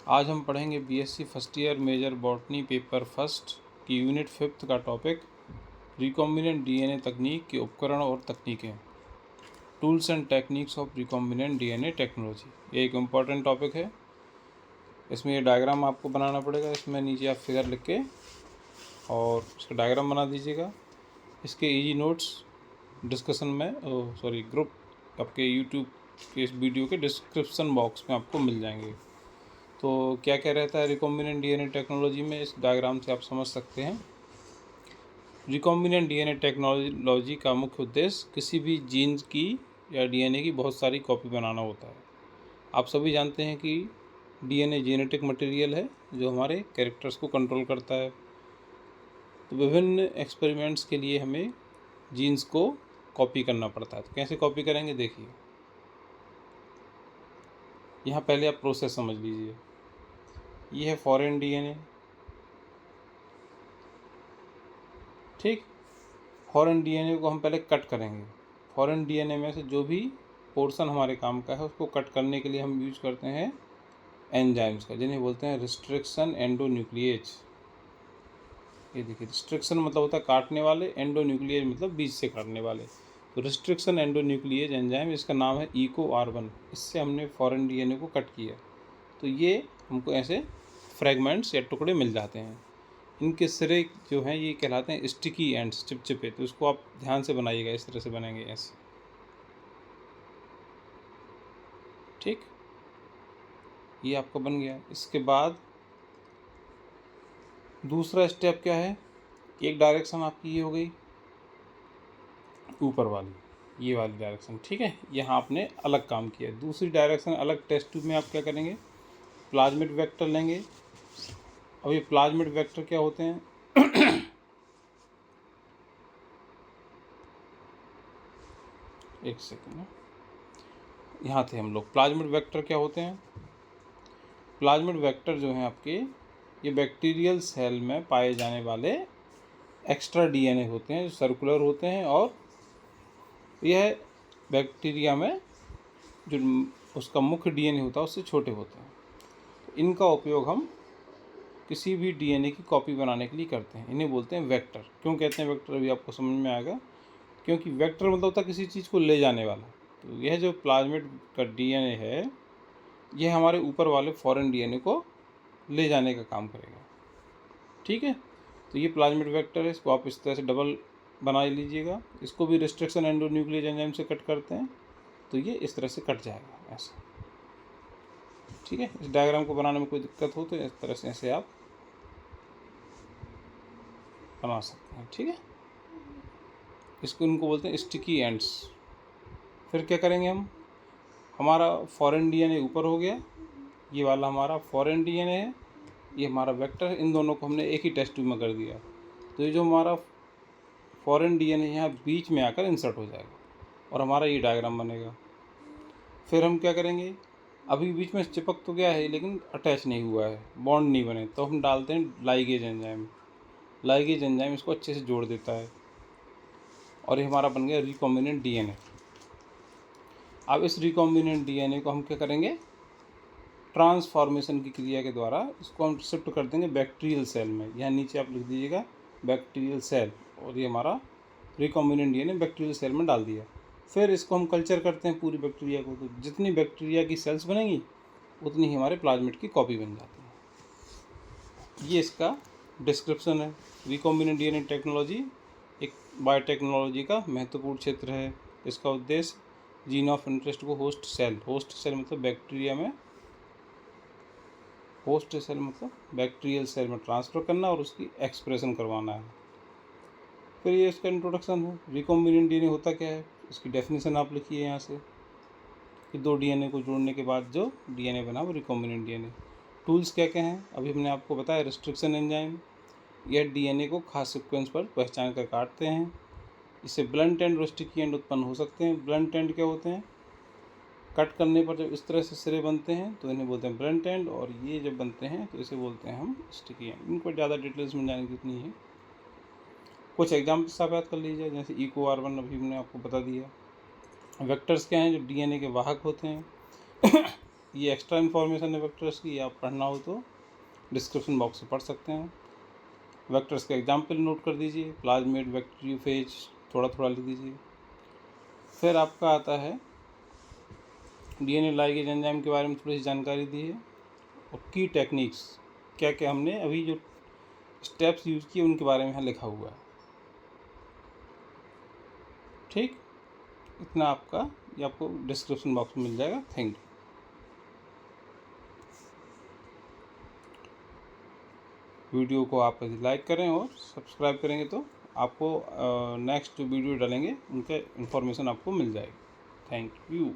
आज हम पढ़ेंगे BSc first year major botany paper first की यूनिट 5 का टॉपिक रिकॉम्बिनेंट डीएनए तकनीक के उपकरण और तकनीकें, tools and techniques of recombinant DNA technology. ये एक इम्पॉर्टेंट टॉपिक है। इसमें ये डायग्राम आपको बनाना पड़ेगा। इसमें नीचे आप फिगर लिख के और इसका डायग्राम बना दीजिएगा। इसके ईजी नोट्स डिस्कशन में ग्रुप आपके यूट्यूब के इस वीडियो के डिस्क्रिप्शन बॉक्स में आपको मिल जाएंगे। तो क्या क्या रहता है रिकॉम्बिनेंट डीएनए टेक्नोलॉजी में, इस डायग्राम से आप समझ सकते हैं। रिकॉम्बिनेंट डीएनए टेक्नोलॉजी का मुख्य उद्देश्य किसी भी जीन्स की या डीएनए की बहुत सारी कॉपी बनाना होता है। आप सभी जानते हैं कि डीएनए जेनेटिक मटेरियल है जो हमारे कैरेक्टर्स को कंट्रोल करता है। तो विभिन्न एक्सपेरिमेंट्स के लिए हमें जीन्स को कॉपी करना पड़ता है। तो कैसे कॉपी करेंगे देखिए। यहाँ पहले आप प्रोसेस समझ लीजिए। ये है फॉरेन डीएनए, ठीक। फॉरेन डीएनए को हम पहले कट करेंगे। फॉरेन डीएनए में से जो भी पोर्शन हमारे काम का है उसको कट करने के लिए हम यूज करते हैं एंजाइम्स का, जिन्हें बोलते हैं रिस्ट्रिक्शन एंडोन्यूक्लिएज। ये देखिए, रिस्ट्रिक्शन मतलब होता है काटने वाले, एंडोन्यूक्लिएज मतलब बीच से काटने वाले। तो रिस्ट्रिक्शन एंडोन्यूक्लिएज एंजाइम, इसका नाम है EcoR1। इससे हमने फॉरेन डीएनए को कट किया तो ये हमको ऐसे फ्रेगमेंट्स या टुकड़े मिल जाते हैं। इनके सिरे जो हैं ये कहलाते हैं स्टिकी एंड्स, चिपचिपे। तो इसको आप ध्यान से बनाइएगा, इस तरह से बनेंगे ऐसे, ठीक। ये आपका बन गया। इसके बाद दूसरा स्टेप क्या है, एक डायरेक्शन आपकी ये हो गई ऊपर वाली, ये वाली डायरेक्शन, ठीक है। यहाँ आपने अलग काम किया। दूसरी डायरेक्शन अलग टेस्ट ट्यूब में आप क्या करेंगे, प्लाज्मिड वेक्टर लेंगे। अब ये प्लाज्मिड वेक्टर क्या होते हैं एक सेकेंड, यहाँ थे हम लोग। प्लाज्मिड वेक्टर क्या होते हैं? प्लाज्मिड वेक्टर जो हैं आपके, ये बैक्टीरियल सेल में पाए जाने वाले एक्स्ट्रा डीएनए होते हैं जो सर्कुलर होते हैं, और यह बैक्टीरिया में जो उसका मुख्य डीएनए होता है उससे छोटे होते हैं। तो इनका उपयोग हम किसी भी डीएनए की कॉपी बनाने के लिए करते हैं। इन्हें बोलते हैं वेक्टर। क्यों कहते हैं वेक्टर, अभी आपको समझ में आएगा। क्योंकि वेक्टर मतलब होता है किसी चीज़ को ले जाने वाला। तो यह जो प्लाज्मिड का डीएनए है, यह हमारे ऊपर वाले फॉरेन डीएनए को ले जाने का काम करेगा, ठीक है। तो ये प्लाज्मिड वेक्टर है, इसको आप इस तरह से डबल बना लीजिएगा। इसको भी रिस्ट्रिक्शन एंडोन्यूक्लिएज एंजाइम से कट करते हैं, तो ये इस तरह से कट जाएगा ऐसे, ठीक है। इस डायग्राम को बनाने में कोई दिक्कत हो तो इस तरह से ऐसे आप बना सकते हैं, ठीक है। इसको इनको बोलते हैं स्टिकी एंड्स। फिर क्या करेंगे हम, हमारा फॉरेन डीएनए ऊपर हो गया, ये वाला हमारा फॉरेन डीएनए है, ये हमारा वेक्टर है। इन दोनों को हमने एक ही टेस्ट ट्यूब में कर दिया। तो ये जो हमारा फॉरेन डीएनए यहाँ बीच में आकर इंसर्ट हो जाएगा और हमारा ये डायग्राम बनेगा। फिर हम क्या करेंगे, अभी बीच में चिपक तो गया है लेकिन अटैच नहीं हुआ है, बॉन्ड नहीं बने, तो हम डालते हैं लाइगेज एंजाइम। लाइगेज एंजाइम इसको अच्छे से जोड़ देता है और ये हमारा बन गया रिकॉम्बिनेंट डीएनए। अब इस रिकॉम्बिनेंट डीएनए को हम क्या करेंगे, ट्रांसफॉर्मेशन की क्रिया के द्वारा इसको हम शिफ्ट कर देंगे बैक्टीरियल सेल में। यहाँ नीचे आप लिख दीजिएगा बैक्टीरियल सेल, और ये हमारा रिकॉम्बिनेंट डीएनए बैक्टीरियल सेल में डाल दिया। फिर इसको हम कल्चर करते हैं पूरी बैक्टीरिया को। तो जितनी बैक्टीरिया की सेल्स बनेंगी उतनी ही हमारे प्लाज्मिड की कॉपी बन जाती है। ये इसका डिस्क्रिप्शन है। रिकॉम्बिनेंट डीएनए टेक्नोलॉजी एक बायोटेक्नोलॉजी का महत्वपूर्ण क्षेत्र है। इसका उद्देश्य जीन ऑफ इंटरेस्ट को होस्ट सेल मतलब बैक्टीरिया में, होस्ट सेल मतलब बैक्टीरियल सेल में ट्रांसफ़र करना और उसकी एक्सप्रेशन करवाना है। फिर ये इसका इंट्रोडक्शन है। रिकॉम्बिनेंट डीएनए होता क्या है, इसकी डेफिनेशन आप लिखिए यहाँ से कि दो डीएनए को जोड़ने के बाद जो डीएनए बना वो रिकॉम्बिनेंट डीएनए। टूल्स क्या क्या हैं, अभी हमने आपको बताया। रिस्ट्रिक्शन एंजाइम, यह डीएनए को खास सीक्वेंस पर पहचान कर काटते हैं। इससे ब्लंट एंड और स्टिकी एंड उत्पन्न हो सकते हैं। ब्लंट एंड क्या होते हैं, कट करने पर जब इस तरह से सिरे बनते हैं तो इन्हें बोलते हैं ब्लंट एंड, और ये जब बनते हैं तो इसे बोलते हैं हम स्टिकी एंड। इनको ज़्यादा डिटेल्स में जाने की इतनी है। कुछ एग्जाम्पल्स आप याद कर लीजिए, जैसे EcoR1 अभी हमने आपको बता दिया। वेक्टर्स क्या हैं, जो डीएनए के वाहक होते हैं। ये एक्स्ट्रा इन्फॉर्मेशन है वेक्टर्स की, आप पढ़ना हो तो डिस्क्रिप्शन बॉक्स से पढ़ सकते हैं। वेक्टर्स का एग्जाम्पल नोट कर दीजिए, प्लाज्मिड, बैक्टीरियोफेज, थोड़ा थोड़ा लिख दीजिए। फिर आपका आता है डीएनए लाइगेज एंजाइम के बारे में थोड़ी सी जानकारी दी है, और की टेक्निक्स क्या क्या हमने अभी जो स्टेप्स यूज़ किए उनके बारे में यहाँ लिखा हुआ है। ठीक, इतना आपका ये आपको डिस्क्रिप्शन बॉक्स में मिल जाएगा। Thank you. वीडियो को आप लाइक करें और सब्सक्राइब करेंगे तो आपको नेक्स्ट वीडियो डालेंगे उनका इन्फॉर्मेशन आपको मिल जाएगी। Thank you.